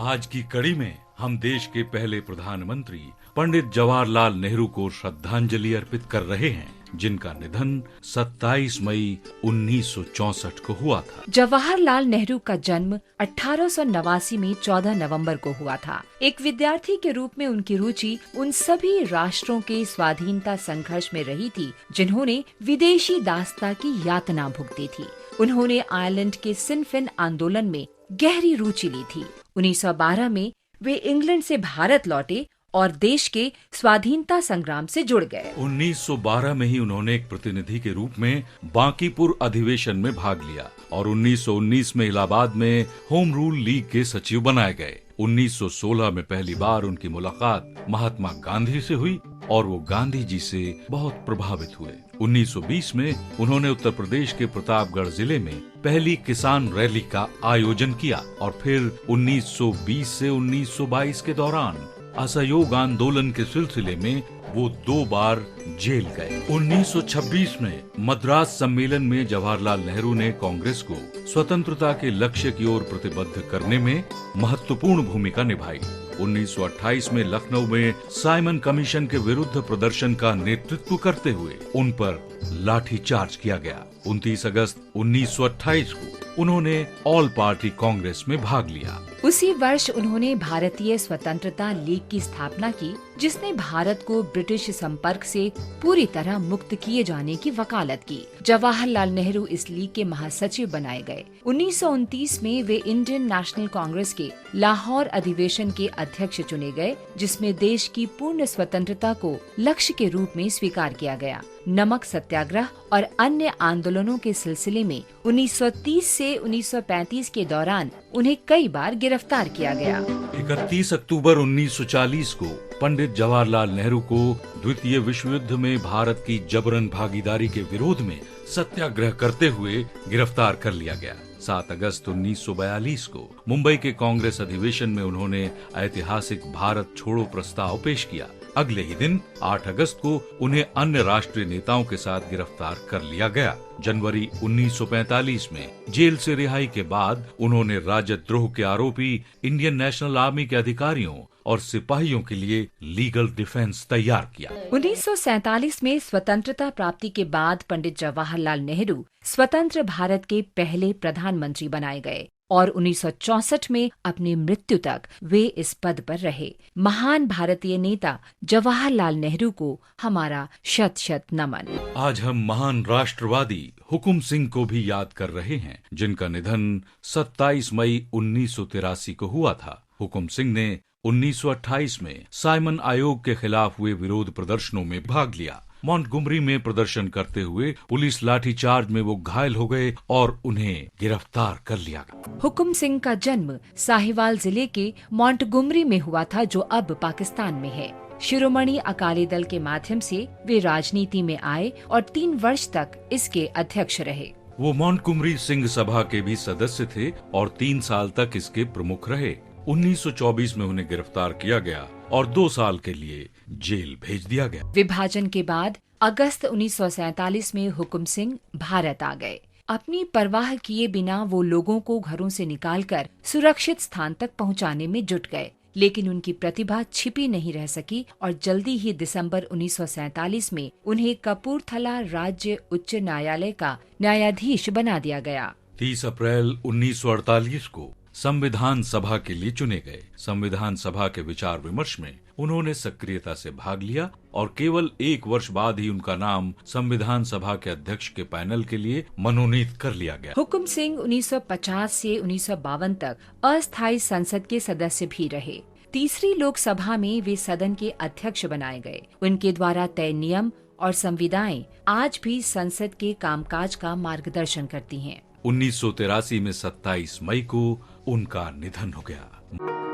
आज की कड़ी में हम देश के पहले प्रधानमंत्री पंडित जवाहरलाल नेहरू को श्रद्धांजलि अर्पित कर रहे हैं, जिनका निधन 27 मई 1964 को हुआ था। जवाहरलाल नेहरू का जन्म 1889 में 14 नवंबर को हुआ था। एक विद्यार्थी के रूप में उनकी रुचि उन सभी राष्ट्रों के स्वाधीनता संघर्ष में रही थी जिन्होंने विदेशी दासता की यातना भुगती थी। उन्होंने आयरलैंड के सिन फेन आंदोलन में गहरी रुचि ली थी। 1912 में वे इंग्लैंड से भारत लौटे और देश के स्वाधीनता संग्राम से जुड़ गए। 1912 में ही उन्होंने एक प्रतिनिधि के रूप में बांकीपुर अधिवेशन में भाग लिया और 1919 में इलाहाबाद में होम रूल लीग के सचिव बनाए गए। 1916 में पहली बार उनकी मुलाकात महात्मा गांधी से हुई और वो गांधी जी से बहुत प्रभावित हुए। 1920 में उन्होंने उत्तर प्रदेश के प्रतापगढ़ जिले में पहली किसान रैली का आयोजन किया और फिर 1920 से 1922 के दौरान असहयोग आंदोलन के सिलसिले में वो 2 बार जेल गए। 1926 में मद्रास सम्मेलन में जवाहरलाल नेहरू ने कांग्रेस को स्वतंत्रता के लक्ष्य की ओर प्रतिबद्ध करने में महत्वपूर्ण भूमिका निभाई। 1928 में लखनऊ में साइमन कमीशन के विरुद्ध प्रदर्शन का नेतृत्व करते हुए उन पर लाठीचार्ज किया गया। 29 अगस्त 1928 को उन्होंने ऑल पार्टी कांग्रेस में भाग लिया। उसी वर्ष उन्होंने भारतीय स्वतंत्रता लीग की स्थापना की, जिसने भारत को ब्रिटिश संपर्क से पूरी तरह मुक्त किए जाने की वकालत की। जवाहरलाल नेहरू इस लीग के महासचिव बनाए गए। 1929 में वे इंडियन नेशनल कांग्रेस के लाहौर अधिवेशन के अध्यक्ष चुने गए, जिसमें देश की पूर्ण स्वतंत्रता को लक्ष्य के रूप में स्वीकार किया गया। नमक सत्याग्रह और अन्य आंदोलनों के सिलसिले में 1930 से 1935 के दौरान उन्हें कई बार गिरफ्तार किया गया। 31 अक्टूबर 1940 को पंडित जवाहरलाल नेहरू को द्वितीय विश्व युद्ध में भारत की जबरन भागीदारी के विरोध में सत्याग्रह करते हुए गिरफ्तार कर लिया गया। 7 अगस्त 1942 को मुंबई के कांग्रेस अधिवेशन में उन्होंने ऐतिहासिक भारत छोड़ो प्रस्ताव पेश किया। अगले ही दिन 8 अगस्त को उन्हें अन्य राष्ट्रीय नेताओं के साथ गिरफ्तार कर लिया गया। जनवरी 1945 में जेल से रिहाई के बाद उन्होंने राजद्रोह के आरोपी इंडियन नेशनल आर्मी के अधिकारियों और सिपाहियों के लिए लीगल डिफेंस तैयार किया। 1947 में स्वतंत्रता प्राप्ति के बाद पंडित जवाहरलाल नेहरू स्वतंत्र भारत के पहले प्रधानमंत्री बनाए गए और 1964 में अपनी मृत्यु तक वे इस पद पर रहे। महान भारतीय नेता जवाहरलाल नेहरू को हमारा शत शत नमन। आज हम महान राष्ट्रवादी हुकुम सिंह को भी याद कर रहे हैं, जिनका निधन 27 मई 1983 को हुआ था। हुकुम सिंह ने 1928 में साइमन आयोग के खिलाफ हुए विरोध प्रदर्शनों में भाग लिया। मॉन्टगोमरी में प्रदर्शन करते हुए पुलिस लाठीचार्ज में वो घायल हो गए और उन्हें गिरफ्तार कर लिया गया। हुकुम सिंह का जन्म साहिवाल जिले के मॉन्टगोमरी में हुआ था, जो अब पाकिस्तान में है। शिरोमणि अकाली दल के माध्यम से वे राजनीति में आए और 3 वर्ष तक इसके अध्यक्ष रहे। वो मॉन्टगोमरी सिंह सभा के भी सदस्य थे और 3 साल तक इसके प्रमुख रहे। 1924 में उन्हें गिरफ्तार किया गया और 2 साल के लिए जेल भेज दिया गया। विभाजन के बाद अगस्त 1947 में हुकुम सिंह भारत आ गए। अपनी परवाह किए बिना वो लोगों को घरों से निकालकर सुरक्षित स्थान तक पहुंचाने में जुट गए, लेकिन उनकी प्रतिभा छिपी नहीं रह सकी और जल्दी ही दिसंबर 1947 में उन्हें कपूरथला राज्य उच्च न्यायालय का न्यायाधीश बना दिया गया। 30 अप्रैल 1948 को संविधान सभा के लिए चुने गए। संविधान सभा के विचार विमर्श में उन्होंने सक्रियता से भाग लिया और केवल 1 वर्ष बाद ही उनका नाम संविधान सभा के अध्यक्ष के पैनल के लिए मनोनीत कर लिया गया। हुकुम सिंह 1950 से 1952 तक अस्थायी संसद के सदस्य भी रहे। तीसरी लोकसभा में वे सदन के अध्यक्ष बनाए गए। उनके द्वारा तय नियम और संविधाएं आज भी संसद के कामकाज का मार्गदर्शन करती हैं। 1983 में 27 मई को उनका निधन हो गया।